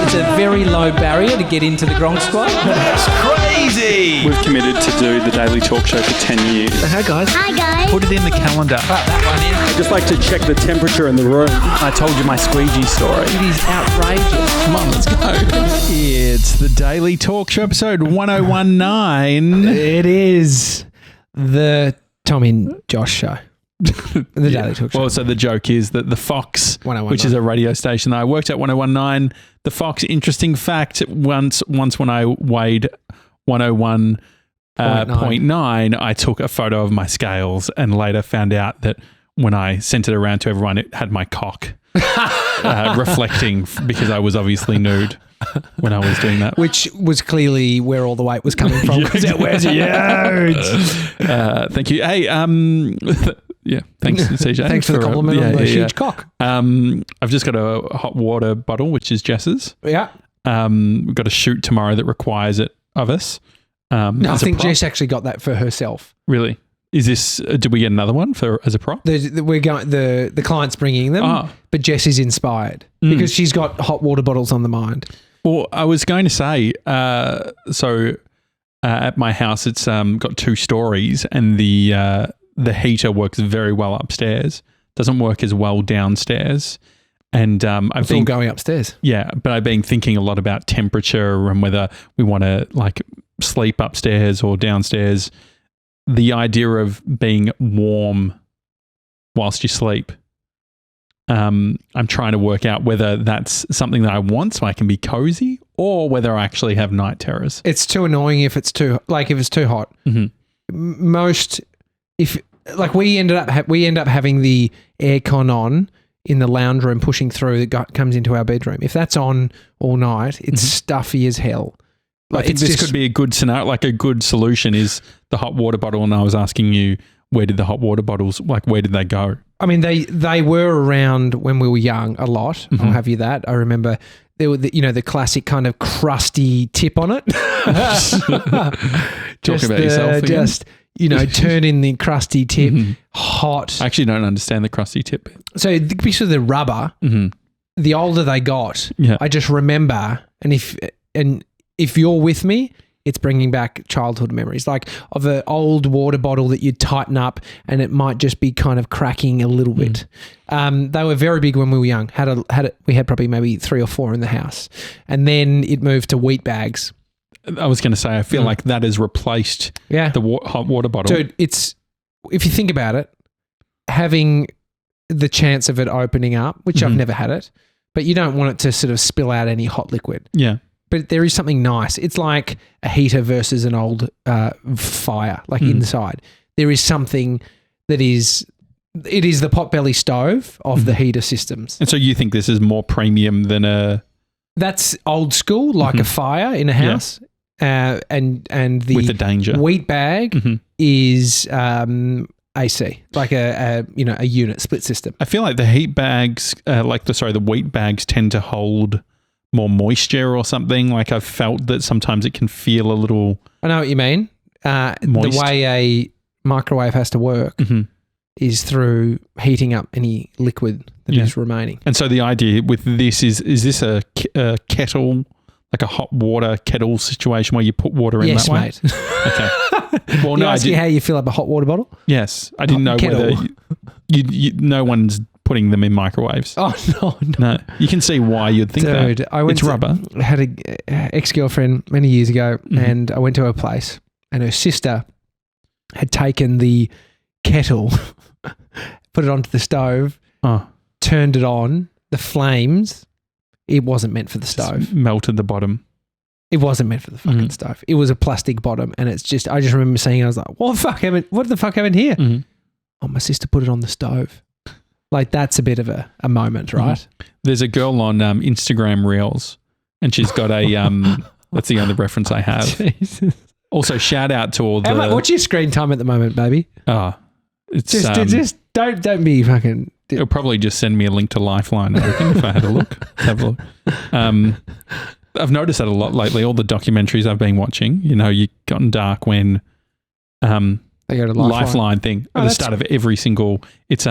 It's a very low barrier to get into the Gronk Squad. That's crazy! We've committed to do the Daily Talk Show for 10 years. Hi, guys. Hi, guys. Put it in the calendar. That one in. I'd just like to check the temperature in the room. I told you my squeegee story. It is outrageous. Come on, let's go. It's the Daily Talk Show, episode 1019. It is the Tom and Josh show. The Daily Talk Show. Well, so the joke is that the Fox, 1019. which is a radio station that I worked at, 1019, the Fox, interesting fact, once when I weighed 101.9, I took a photo of my scales and later found out that when I sent it around to everyone, it had my cock reflecting because I was obviously nude when I was doing that. Which was clearly where all the weight was coming from because it was huge. Thank you. Hey, yeah, thanks, CJ. Thanks for the compliment on the huge cock. I've just got a hot water bottle, which is Jess's. Yeah. We've got a shoot tomorrow that requires it of us. No, I think Jess actually got that for herself. Really? Is this? Did we get another one as a prop? We're going. The client's bringing them, but Jess is inspired because she's got hot water bottles on the mind. Well, I was going to say, at my house, it's got 2 stories, and the heater works very well upstairs. Doesn't work as well downstairs. And I've been going upstairs. Yeah, but I've been thinking a lot about temperature and whether we want to like sleep upstairs or downstairs. The idea of being warm whilst you sleep. I'm trying to work out whether that's something that I want so I can be cozy, or whether I actually have night terrors. It's too annoying if it's too hot. Mm-hmm. We end up having the aircon on in the lounge room pushing through that comes into our bedroom. If that's on all night, it's stuffy as hell. I think this could be a good scenario. Like a good solution is the hot water bottle. And I was asking you, where did the hot water bottles, where did they go? I mean, they were around when we were young a lot. Mm-hmm. I'll have you that. I remember there were the classic kind of crusty tip on it. Talking about yourself again? Turn in the crusty tip, hot. I actually don't understand the crusty tip. So because of the rubber, the older they got, I just remember, and if you're with me, it's bringing back childhood memories, like of an old water bottle that you'd tighten up and it might just be kind of cracking a little bit. They were very big when we were young. We had probably maybe 3 or 4 in the house, and then it moved to wheat bags. I was going to say, I feel like that has replaced the hot water bottle. Dude, if you think about it, having the chance of it opening up, which I've never had it, but you don't want it to sort of spill out any hot liquid. Yeah. But there is something nice. It's like a heater versus an old fire, like inside. There is something that is... It is the potbelly stove of the heater systems. And so you think this is more premium than a... That's old school, like a fire in a house. Yeah. And the with the danger. Wheat bag is AC, like a unit split system. I feel like the heat bags, the wheat bags tend to hold more moisture or something. Like I've felt that sometimes it can feel a little... I know what you mean. Moist. The way a microwave has to work is through heating up any liquid that is remaining. And so the idea with this is this a kettle, like a hot water kettle situation where you put water in that way? Yes, mate. Okay. Well, no, asking how you fill up a hot water bottle? Yes. I didn't know whether no one's putting them in microwaves. Oh, no. No. You can see why you'd think that. It's rubber. I had an ex-girlfriend many years ago and I went to her place and her sister had taken the kettle, put it onto the stove, turned it on, the flames, it wasn't meant for the stove. Just melted the bottom. It wasn't meant for the fucking stove. It was a plastic bottom and I just remember seeing it, I was like, what the fuck happened here? Mm-hmm. Oh, my sister put it on the stove. Like that's a bit of a moment, right? There's a girl on Instagram Reels and she's got a, that's the only reference I have. Jesus. Also, shout out to all the... What's your screen time at the moment, baby? It's just don't be fucking... It'll probably just send me a link to Lifeline, I reckon, if I had a look. Have a look. I've noticed that a lot lately. All the documentaries I've been watching, you've gotten dark when they go to Lifeline thing at the start of every single... It's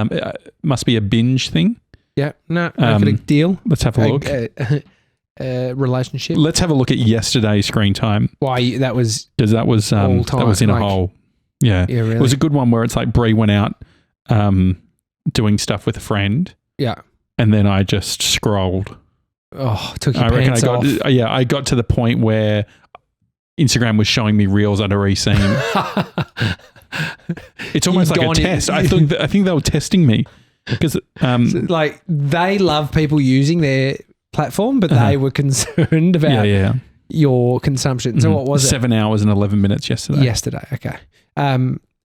must be a binge thing. Yeah. No, make it a deal. Let's have a look. Relationship. Let's have a look at yesterday's screen time. Why that was because that was in a hole. Yeah, really. It was a good one where it's like Bree went out doing stuff with a friend. Yeah, and then I just scrolled. Oh, took your pants off. I got to the point where Instagram was showing me reels I'd already seen. It's almost like a test. I think they were testing me because like they love people using their platform, but they were concerned about your consumption. So what was it? 7 hours and 11 minutes yesterday. Okay.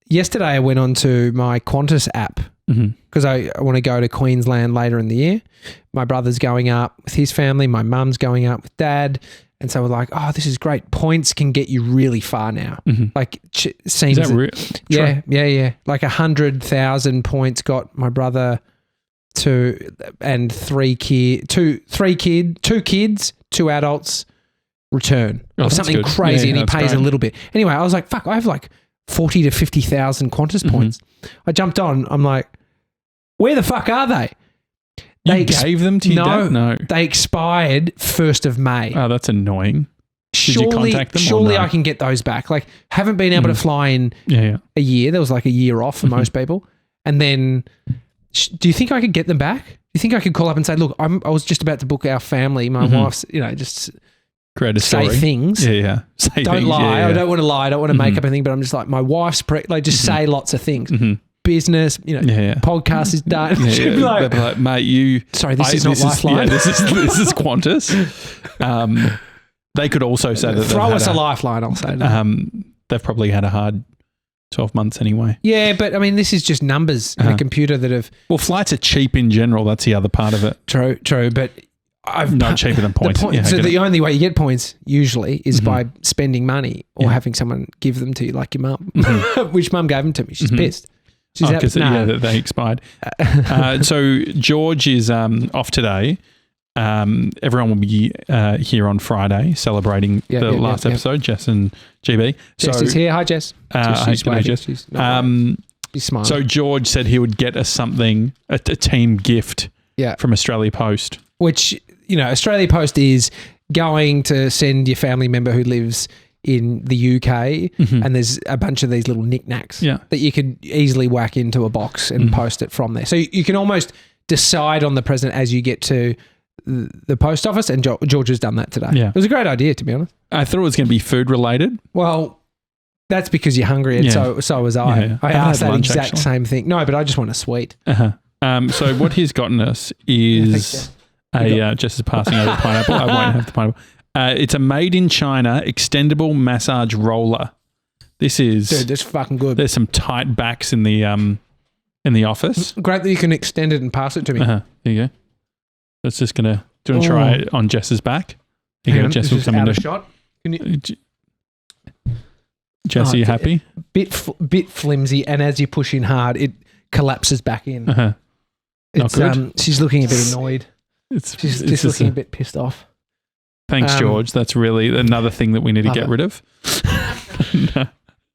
Yesterday I went on to my Qantas app because I want to go to Queensland later in the year. My brother's going up with his family. My mum's going up with dad. And so we're like, oh, this is great. Points can get you really far now. Like seems is that real? Yeah. Like 100,000 points got my brother two kids, 2 adults return or something good. crazy, and he pays great. a little bit. Anyway, I was like, fuck, I have like 40 to 50,000 Qantas points. I jumped on. I'm like, where the fuck are they? You gave them to your dad? No. They expired 1st of May. Oh, that's annoying. Did you contact them? Surely I can get those back. Like, haven't been able to fly in a year. There was like a year off for most people. And then, do you think I could get them back? Do you think I could call up and say, look, I was just about to book our family. My wife's, just create a story. Say things. Yeah. Don't lie. I don't want to lie. I don't want to make up anything, but I'm just like, my wife's just say lots of things. Business, podcast is done. They'd be like, mate, sorry, this is not Lifeline. This is Qantas. They could also say that throw us a lifeline. I'll say that. They've probably had a hard 12 months anyway. Yeah, but I mean, this is just numbers in a computer that have. Well, flights are cheap in general. That's the other part of it. True, but I've not cheaper than points. So the only way you get points usually is by spending money or having someone give them to you, like your mum, which mum gave them to me. She's pissed. Because they expired. So George is off today. Everyone will be here on Friday celebrating the last episode, Jess and GB. Jess is here. Hi, Jess. She's Jess. She's smiling. So George said he would get us something, a team gift from Australia Post. Which, Australia Post is going to send your family member who lives in the UK, and there's a bunch of these little knickknacks that you can easily whack into a box and post it from there. So you can almost decide on the present as you get to the post office, and George has done that today. Yeah. It was a great idea, to be honest. I thought it was going to be food related. Well, that's because you're hungry, and so was I. Yeah. I asked that exact same thing. No, but I just want a sweet. So what he's gotten us is Jess is passing over the pineapple. I won't have the pineapple. It's a made in China extendable massage roller. This is dude, that's fucking good. There's some tight backs in the office. Great that you can extend it and pass it to me. There you go. That's just gonna try it on Jess's back. You go, Jess will come in. Shot. Can you? Jess, are you happy? Bit flimsy, and as you push in hard, it collapses back in. Not good. She's looking a bit annoyed. She's just looking a bit pissed off. Thanks, George. That's really another thing that we need to get rid of.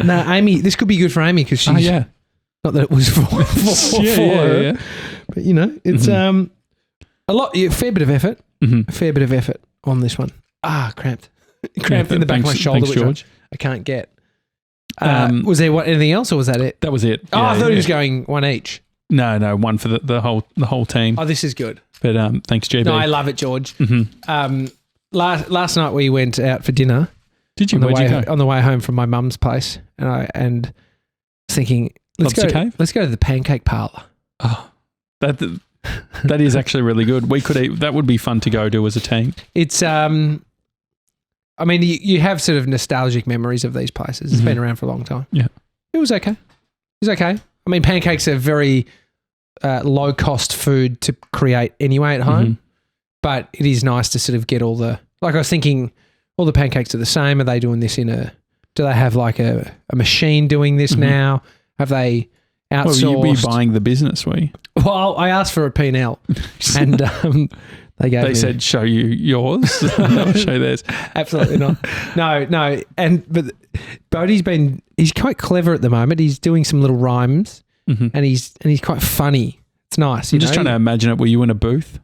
No, Amy, this could be good for Amy because she's not that it was for her, but it's a fair bit of effort, a fair bit of effort on this one. Cramped in the back of my shoulder, thanks, George. I can't get. Was there anything else, or was that it? That was it. I thought he was going one each. No, one for the whole team. Oh, this is good. But thanks, JB. No, I love it, George. Last night we went out for dinner. Did you? Where'd you go? On the way home from my mum's place, and was thinking, let's go to the Pancake Parlor. Oh, that is actually really good. We could eat. That would be fun to go to as a team. It's I mean, you have sort of nostalgic memories of these places. It's been around for a long time. Yeah, it was okay. I mean, pancakes are very low cost food to create anyway at home. But it is nice to sort of get I was thinking, all the pancakes are the same. Are they doing this do they have like a machine doing this now? Have they outsourced? Well, you'd be buying the business, Well, I asked for a P&L and they said, show you yours. I'll show theirs. Absolutely not. No. But Bodie's quite clever at the moment. He's doing some little rhymes and he's quite funny. It's nice. I'm just trying to imagine it. Were you in a booth?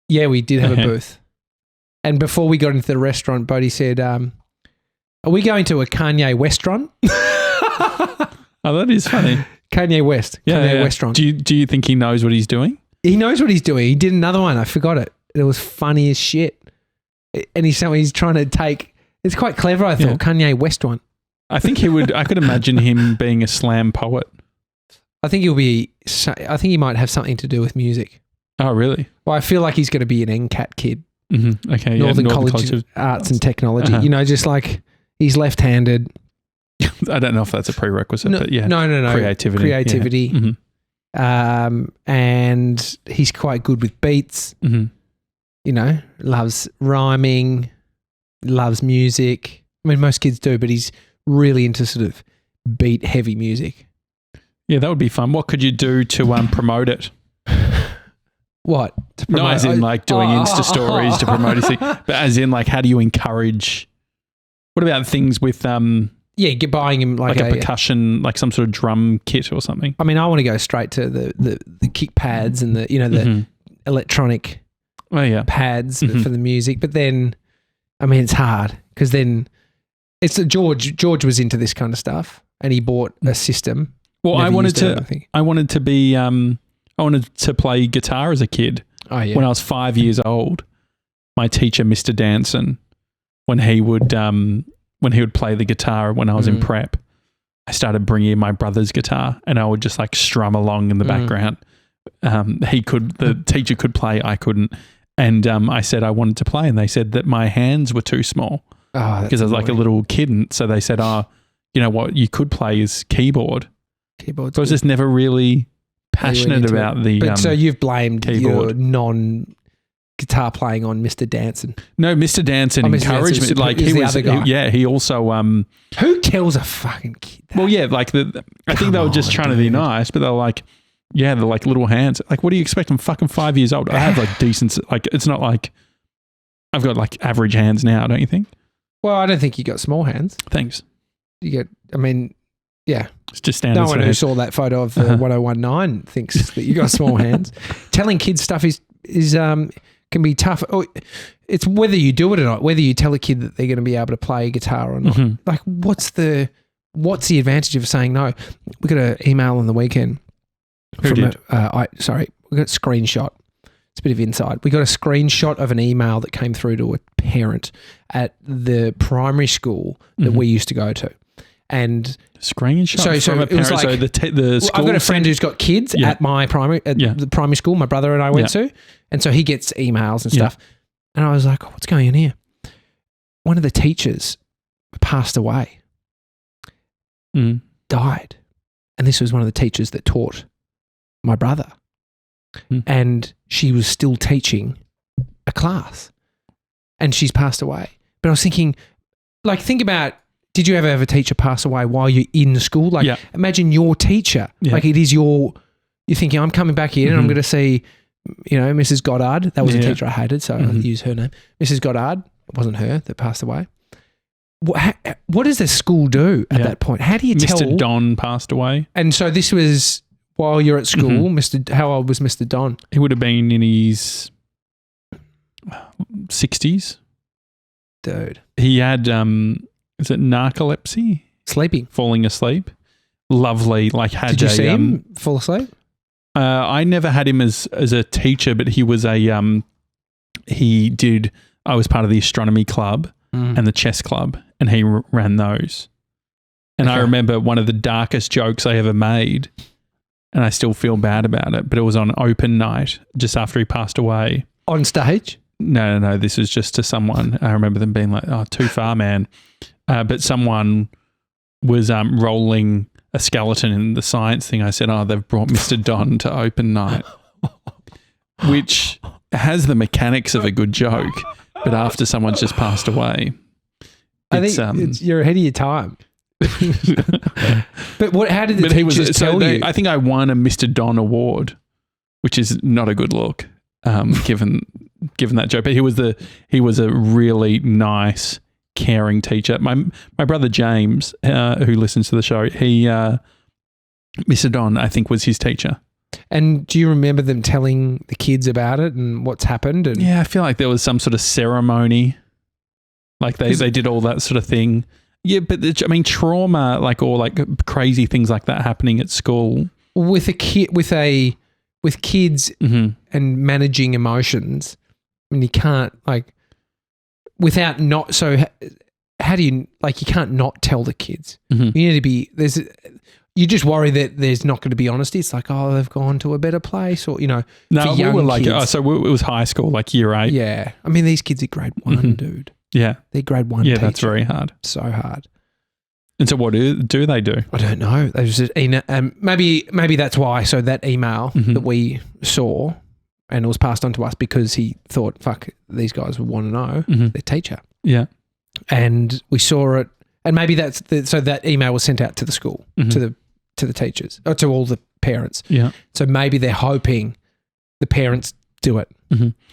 Yeah, we did have a booth. And before we got into the restaurant, Bodie said, are we going to a Kanye Westaurant? Oh, that is funny. Kanye West. Kanye Westaurant. Do you think he knows what he's doing? He knows what he's doing. He did another one. I forgot it. It was funny as shit. And he's trying to take, it's quite clever, I thought, Kanye West one. I think he would, I could imagine him being a slam poet. I think he might have something to do with music. Oh, really? Well, I feel like he's going to be an NCAT kid. Mm-hmm. Okay. Northern College of Arts and Technology. Uh-huh. Just like he's left-handed. I don't know if that's a prerequisite, but yeah. No. Creativity. Yeah. Mm-hmm. And he's quite good with beats. Mm-hmm. Loves rhyming, loves music. I mean, most kids do, but he's really into sort of beat-heavy music. Yeah, that would be fun. What could you do to promote it? What? No, as in like doing Insta stories to promote his thing, but as in like how do you encourage? What about things with buying him like a percussion, like some sort of drum kit or something? I mean, I want to go straight to the kick pads and the electronic pads for the music, but then I mean it's hard because then it's George was into this kind of stuff and he bought a system. Well, I wanted to play guitar as a kid. Oh, yeah. When I was 5 years old, my teacher, Mr. Janssen, when he would play the guitar when I was in prep, I started bringing in my brother's guitar and I would just like strum along in the background. The teacher could play, I couldn't. And I said I wanted to play and they said that my hands were too small because I was like a little kid. And so they said, you know what you could play is keyboard. Keyboard's so I was just never really passionate about the But so you've blamed keyboard. your non-guitar playing on Mr. Danson. No, Mr. Danson encouraged me. Like he was, the other guy. He also who tells a fucking kid that? Well, yeah, like I think they were just trying to be nice, but they're like, they're like little hands. Like, what do you expect? I'm fucking 5 years old. I have like decent, like it's not like I've got like average hands now, don't you think? Well, I don't think you got small hands. Thanks. Yeah. It's just standard. No one who saw that photo of 1019 thinks that you got small hands. Telling kids stuff is can be tough. It's whether you do it or not, whether you tell a kid that they're going to be able to play guitar or not. Mm-hmm. Like, what's the advantage of saying no? We got an email on the weekend. Who did? We got a screenshot. It's a bit of inside. We got a screenshot of an email that came through to a parent at the primary school that we used to go to. And screenshot from a parent. So the school. I've got a friend who's got kids at the primary school my brother and I went to, and so he gets emails and stuff. And I was like, what's going on here? One of the teachers passed away, died, and this was one of the teachers that taught my brother, and she was still teaching a class, and she's passed away. But I was thinking, like, think about. Did you ever have a teacher pass away while you're in school? Like, imagine your teacher. Yeah. Like, it is you're thinking, I'm coming back here and I'm going to see, Mrs. Goddard. That was a teacher I hated, so I'll use her name. Mrs. Goddard. It wasn't her that passed away. What does the school do at that point? How do you tell? Mr. Don passed away. And so this was while you're at school. How old was Mr. Don? He would have been in his 60s. Dude. He had... is it narcolepsy? Sleeping. Falling asleep. Lovely. Did you see him fall asleep? I never had him as a teacher, but he was I was part of the astronomy club and the chess club, and he ran those. And I remember one of the darkest jokes I ever made, and I still feel bad about it, but it was on open night just after he passed away. On stage? No. This was just to someone. I remember them being like, oh, too far, man. But someone was rolling a skeleton in the science thing. I said, oh, they've brought Mr. Don to open night, which has the mechanics of a good joke, but after someone's just passed away. I think you're ahead of your time. But how did the teachers tell you? I think I won a Mr. Don award, which is not a good look, given that joke. But he was a really nice, caring teacher. My brother James, who listens to the show, he Mr. Don, I think, was his teacher. And do you remember them telling the kids about it and what's happened? And Yeah, I feel like there was some sort of ceremony. Like they did all that sort of thing. Yeah, but I mean, trauma, like, or like crazy things like that happening at school. with kids and managing emotions, I mean, you can't without not. So how do you you can't not tell the kids? You need to be You just worry that there's not going to be honesty. It's like, oh, they've gone to a better place, or No, for young we were like, kids. so it was high school, like year 8. Yeah, I mean, these kids are grade 1, dude. Yeah, They're grade 1. yeah, teacher. that's very hard. So hard. And so, what do they do? I don't know. They just maybe that's why. So that email that we saw, and it was passed on to us because he thought, fuck, these guys would want to know their teacher. Yeah, and we saw it, and maybe so that email was sent out to the school, to the teachers, or to all the parents. Yeah. So maybe they're hoping the parents do it,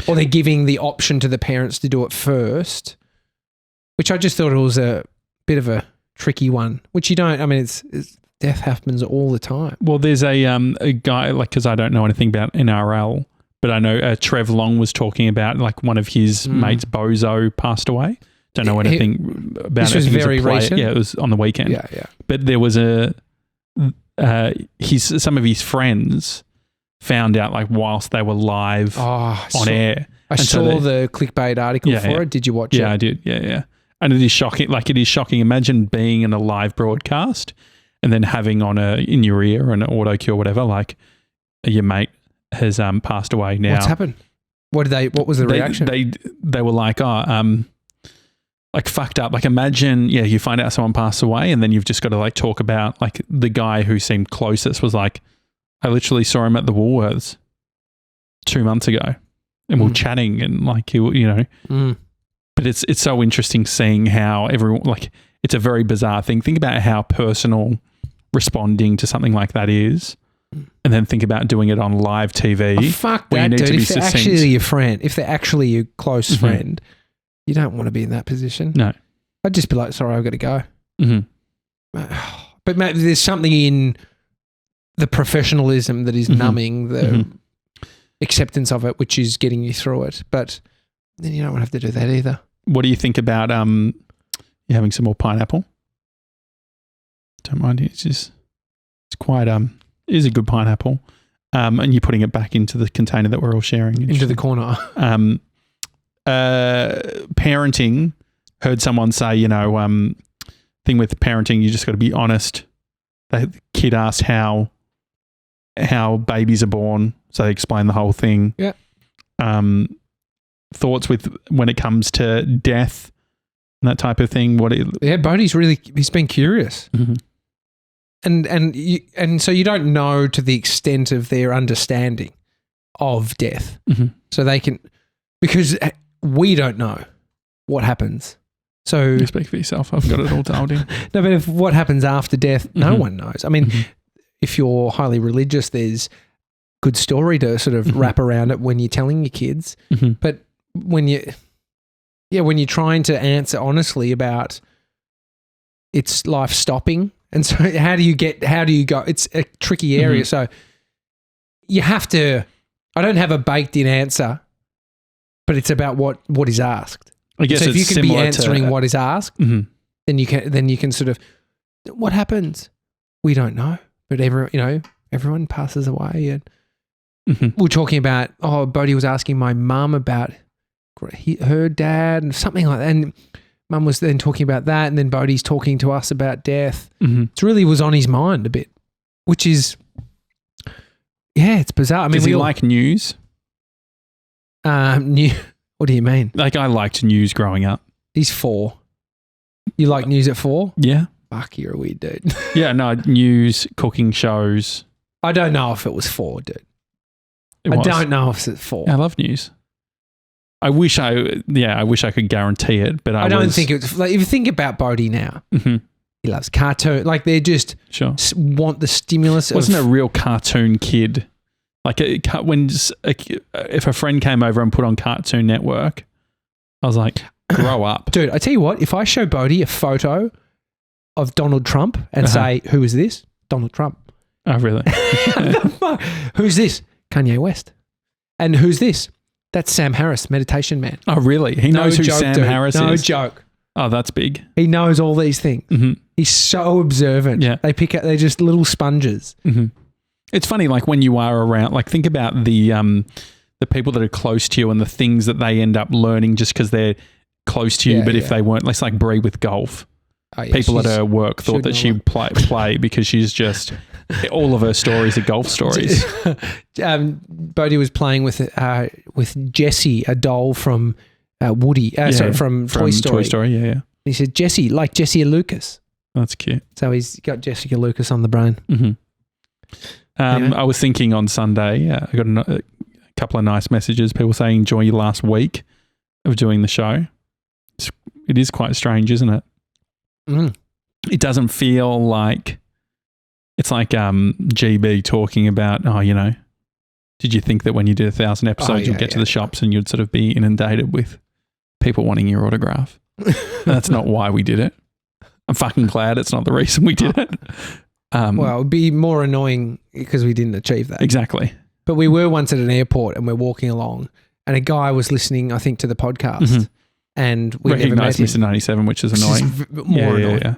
or they're giving the option to the parents to do it first, which I just thought it was a bit of a tricky one, which you don't. I mean, it's death happens all the time. Well, there's a guy, like, because I don't know anything about NRL, but I know Trev Long was talking about, like, one of his mates, Bozo, passed away. Don't know anything about this it. Was I think he very a player. recent. Yeah, it was on the weekend. Yeah. But there was some of his friends found out, like, whilst they were live on air. I saw the clickbait article for it. Did you watch it? Yeah, I did. Yeah. And it is shocking. Like, it is shocking. Imagine being in a live broadcast and then having on in your ear an auto cue or whatever, like, your mate has passed away now. What's happened? What was the reaction? They were like, like, fucked up. Like, imagine, you find out someone passed away and then you've just got to, like, talk about, like, the guy who seemed closest was like, I literally saw him at the Woolworths 2 months ago and we were chatting and, like, but it's so interesting seeing how everyone, like, it's a very bizarre thing. Think about how personal responding to something like that is, and then think about doing it on live TV. Oh, fuck that, dude. If they're actually your friend, if they're actually your close friend, you don't want to be in that position. No. I'd just be like, sorry, I've got to go. But maybe there's something in the professionalism that is numbing the acceptance of it, which is getting you through it. But then you don't want to have to do that either. What do you think about you having some more pineapple? Don't mind it. It's quite it is a good pineapple. And you're putting it back into the container that we're all sharing. Into the corner. Parenting, heard someone say, thing with parenting, you just got to be honest. The kid asked how babies are born, so they explain the whole thing. Yeah. Thoughts with when it comes to death and that type of thing. Bodie's he's been curious. And so you don't know to the extent of their understanding of death. So they can, because we don't know what happens. So you speak for yourself. I've got it all dialed in. No, but if what happens after death, no one knows. I mean, if you're highly religious, there's good story to sort of wrap around it when you're telling your kids. But when you're trying to answer honestly about its life stopping, and so how do you go? It's a tricky area. So you have to. I don't have a baked in answer, but it's about what is asked. I guess so if you it's can be similar answering what is asked, then you can sort of, what happens? We don't know, but everyone passes away. And we're talking about, Bodie was asking my mum about her dad and something like that, and mum was then talking about that, and then Bodie's talking to us about death. It really was on his mind a bit, which is, it's bizarre. I mean, does he like news? What do you mean? Like, I liked news growing up. He's 4. You like news at 4? Yeah. Fuck, you're a weird dude. Yeah, no, news, cooking shows. I don't know if it was 4, dude. I don't know if it's 4. Yeah, I love news. I wish I could guarantee it, but I don't think it's like, if you think about Bodie now, he loves cartoon. Like, they just want the stimulus. Wasn't a real cartoon kid. Like, if a friend came over and put on Cartoon Network, I was like, grow up. Dude, I tell you what, if I show Bodie a photo of Donald Trump and say, who is this? Donald Trump. Oh, really? Who's this? Kanye West. And who's this? That's Sam Harris, meditation man. Oh, really? He knows who Sam Harris is? No joke. Oh, that's big. He knows all these things. Mm-hmm. He's so observant. Yeah. They're just little sponges. Mm-hmm. It's funny, like when you are around, like think about the people that are close to you and the things that they end up learning just because they're close to you. But if they weren't, let's like Brie with golf. Oh, yeah, people at her work thought that she'd play because she's just all of her stories are golf stories. Bodie was playing with Jessie, a doll from Woody. From Toy Story. Toy Story, yeah. He said Jessie, like Jessie Lucas. That's cute. So he's got Jessica Lucas on the brain. Mm-hmm. Anyway. I was thinking on Sunday, I got a couple of nice messages. People saying enjoy your last week of doing the show. It is quite strange, isn't it? Mm. It doesn't feel like it's like GB talking about, did you think that when you did 1,000 episodes you'd get to the shops and you'd sort of be inundated with people wanting your autograph? That's not why we did it. I'm fucking glad it's not the reason we did it. Well, it would be more annoying because we didn't achieve that. Exactly. But we were once at an airport and we're walking along and a guy was listening, I think, to the podcast. Mm-hmm. And we recognized Mr. 97, which is annoying. More annoying. Yeah.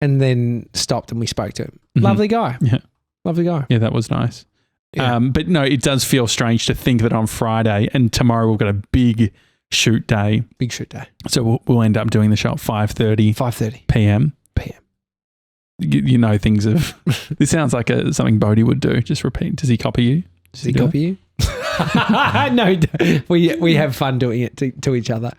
And then stopped and we spoke to him. Mm-hmm. Lovely guy. Yeah. Lovely guy. Yeah, that was nice. Yeah. But no, it does feel strange to think that on Friday and tomorrow we've got a big shoot day. Big shoot day. So we'll end up doing the show at 5:30 p.m. You know things of... This sounds like something Bodie would do. Just repeat. Does he copy you? Does he copy you? No, we have fun doing it to each other.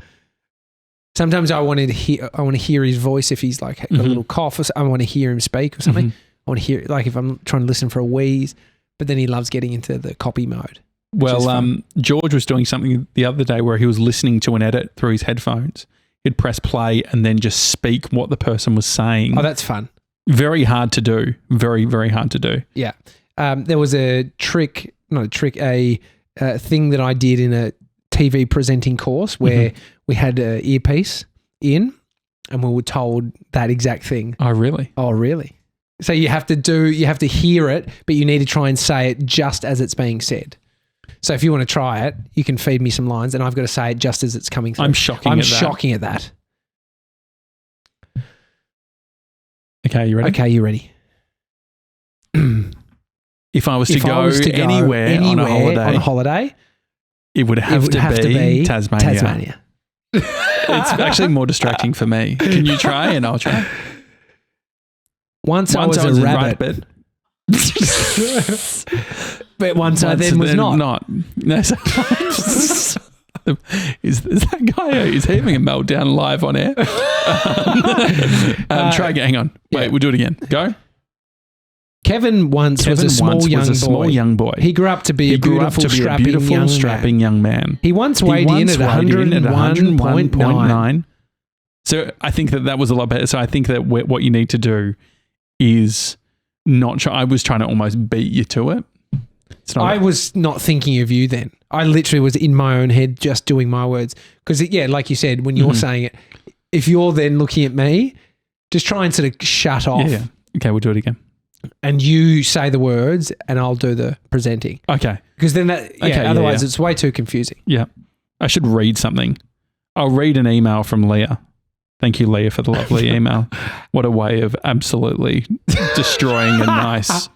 Sometimes I want to hear his voice if he's like got a little cough or I want to hear him speak or something. I want to hear like if I'm trying to listen for a wheeze, but then he loves getting into the copy mode. Well, George was doing something the other day where he was listening to an edit through his headphones. He'd press play and then just speak what the person was saying. Oh, that's fun. Very hard to do. Very, very hard to do. Yeah. There was a thing that I did in a TV presenting course where we had an earpiece in and we were told that exact thing. Oh, really? Oh, really? So you have to hear it, but you need to try and say it just as it's being said. So if you want to try it, you can feed me some lines and I've got to say it just as it's coming through. I'm shocking at that. Okay, you ready? Okay, you ready? If I was to go anywhere on a holiday, it would have to be Tasmania. It's actually more distracting for me. Can you try and I'll try? Once I was a rabbit. But once I then was not. No, is that guy who's having a meltdown live on air? Try again. Hang on. Wait, we'll do it again. Go. Kevin was a small young boy. He grew up to be a beautiful, strapping young man. He once weighed in at 101.9. So I think that was a lot better. So I think that what you need to do is not try. I was trying to almost beat you to it. I was not thinking of you then. I literally was in my own head just doing my words. Because, like you said, when you're saying it, if you're then looking at me, just try and sort of shut off. Yeah. Okay, we'll do it again. And you say the words and I'll do the presenting. Okay. Because then otherwise it's way too confusing. Yeah. I should read something. I'll read an email from Leah. Thank you, Leah, for the lovely email. What a way of absolutely destroying a nice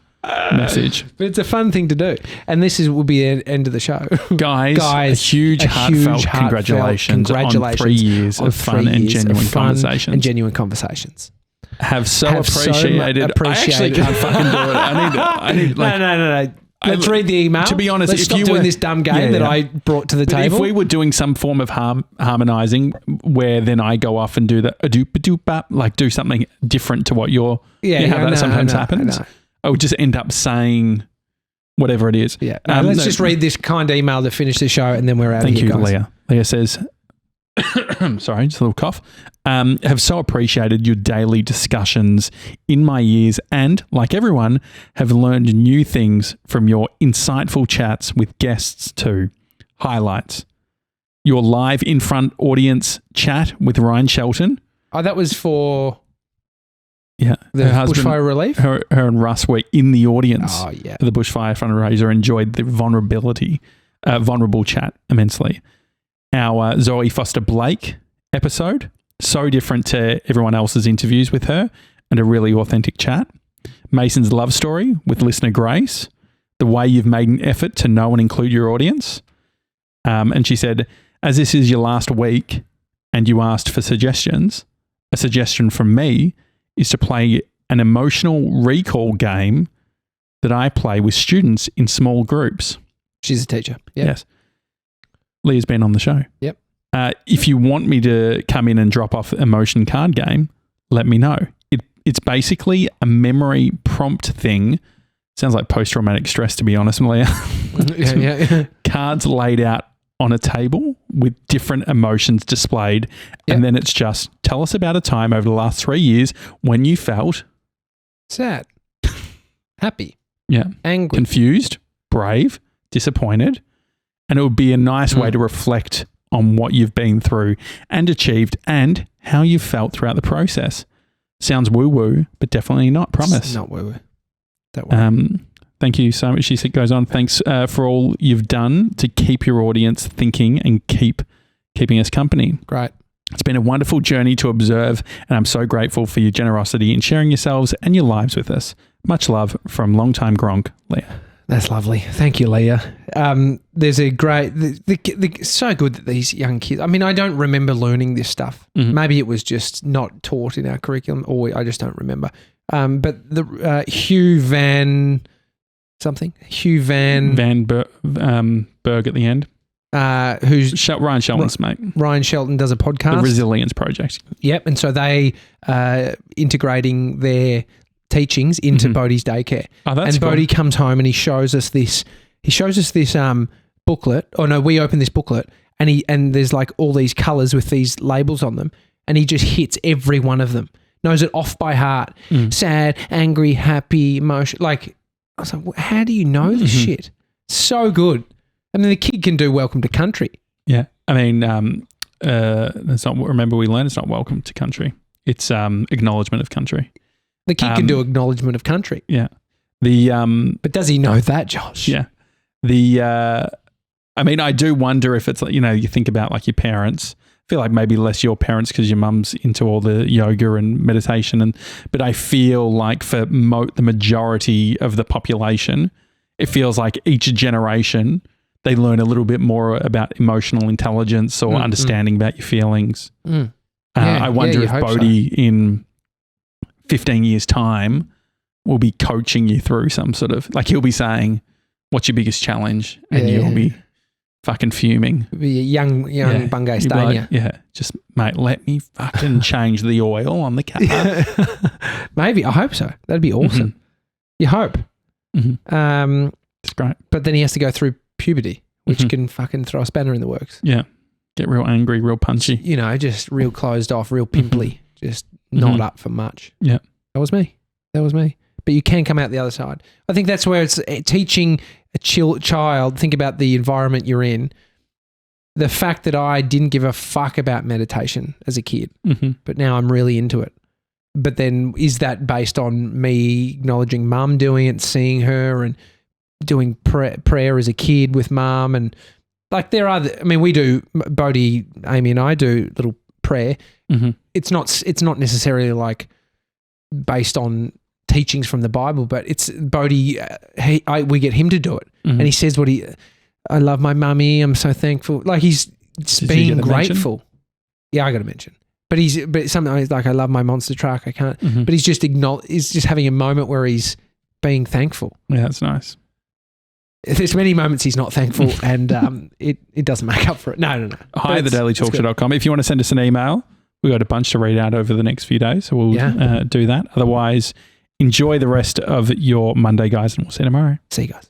message. But it's a fun thing to do. And will be the end of the show. Guys, a huge heartfelt congratulations on 3 years of fun and genuine conversations. Have appreciated. I actually can't fucking do it. I need No. Let's read the email. To be honest, let's stop doing this dumb game that I brought to the table. If we were doing some form of harmonizing where then I go off and do the a-doop-a-doop-bap, like do something different to what how that sometimes happens. I would just end up saying whatever it is. Yeah. Let's just read this kind email to finish the show and then we're out of here, guys. Thank you, Leah. Leah says... sorry, just a little cough. Have so appreciated your daily discussions in my years and, like everyone, have learned new things from your insightful chats with guests too. Highlights. Your live in-front audience chat with Ryan Shelton. Oh, that was for... Yeah. The bushfire relief? Her and Russ were in the audience Oh, yeah. for the bushfire fundraiser, enjoyed the vulnerable chat immensely. Our Zoe Foster Blake episode, so different to everyone else's interviews with her, and a really authentic chat. Mason's love story with listener Grace, the way you've made an effort to know and include your audience. And she said, as this is your last week and you asked for suggestions, a suggestion from me is to play an emotional recall game that I play with students in small groups. She's a teacher. Yep. Yes. Leah's been on the show. Yep. If you want me to come in and drop off emotion card game, let me know. It's basically a memory prompt thing. Sounds like post-traumatic stress, to be honest, Leah. Yeah. Cards laid out on a table with different emotions displayed. Yep. And then it's just, tell us about a time over the last 3 years when you felt sad, happy, angry, confused, brave, disappointed. And it would be a nice way to reflect on what you've been through and achieved and how you've felt throughout the process. Sounds woo-woo, but definitely not. Promise. It's not woo-woo. That way. Thank you so much. She goes on, thanks for all you've done to keep your audience thinking and keeping us company. Great. It's been a wonderful journey to observe, and I'm so grateful for your generosity in sharing yourselves and your lives with us. Much love from longtime Gronk, Leah. That's lovely. Thank you, Leah. There's a great, so good that these young kids, I mean, I don't remember learning this stuff. Mm-hmm. Maybe it was just not taught in our curriculum, or I just don't remember. But the Hugh Van Berg at the end. Who's Ryan Shelton's mate. Ryan Shelton does a podcast. The Resilience Project. Yep. And so they integrating their teachings into Bodhi's daycare. Oh, that's and cool. Bodhi comes home and he shows us this booklet. Oh no, we open this booklet and there's like all these colours with these labels on them, and he just hits every one of them. Knows it off by heart. Sad, angry, happy, emotion. Like, I was like, how do you know this shit? So good. And then the kid can do Welcome to Country. Yeah. I mean, it's not, remember we learned it's not Welcome to Country. It's Acknowledgement of Country. The kid can do Acknowledgement of Country. Yeah. But does he know that, Josh? Yeah. I mean, I do wonder if it's like, you think about like your parents. I feel like maybe less your parents because your mum's into all the yoga and meditation, but I feel like for the majority of the population, it feels like each generation they learn a little bit more about emotional intelligence or understanding about your feelings. I wonder if Bodhi in 15 years' time will be coaching you through some sort of, like he'll be saying, what's your biggest challenge? And you'll be fucking fuming. Be a young Bungay Stania. Like, just, mate, let me fucking change the oil on the car. Maybe. I hope so. That'd be awesome. You hope. It's great. But then he has to go through puberty, which can fucking throw a spanner in the works. Yeah. Get real angry, real punchy. Just real closed off, real pimply, just not up for much. Yeah. That was me. But you can come out the other side. I think that's where it's teaching a child, think about the environment you're in. The fact that I didn't give a fuck about meditation as a kid, but now I'm really into it. But then is that based on me acknowledging mum doing it, seeing her and doing prayer as a kid with mum? And like we do, Bodhi, Amy and I do little prayer. It's not necessarily like based on teachings from the Bible, but it's Bodhi, we get him to do it. And he says I love my mummy, I'm so thankful. Like he's just being grateful. Mention? Yeah, I got to mention. But something like I love my monster truck, I can't. But he's just he's just having a moment where he's being thankful. Yeah, that's nice. There's many moments he's not thankful and it doesn't make up for it. No. Hi, thedailytalkshow.com. If you want to send us an email, we've got a bunch to read out over the next few days, so we'll do that. Otherwise, enjoy the rest of your Monday, guys, and we'll see you tomorrow. See you guys.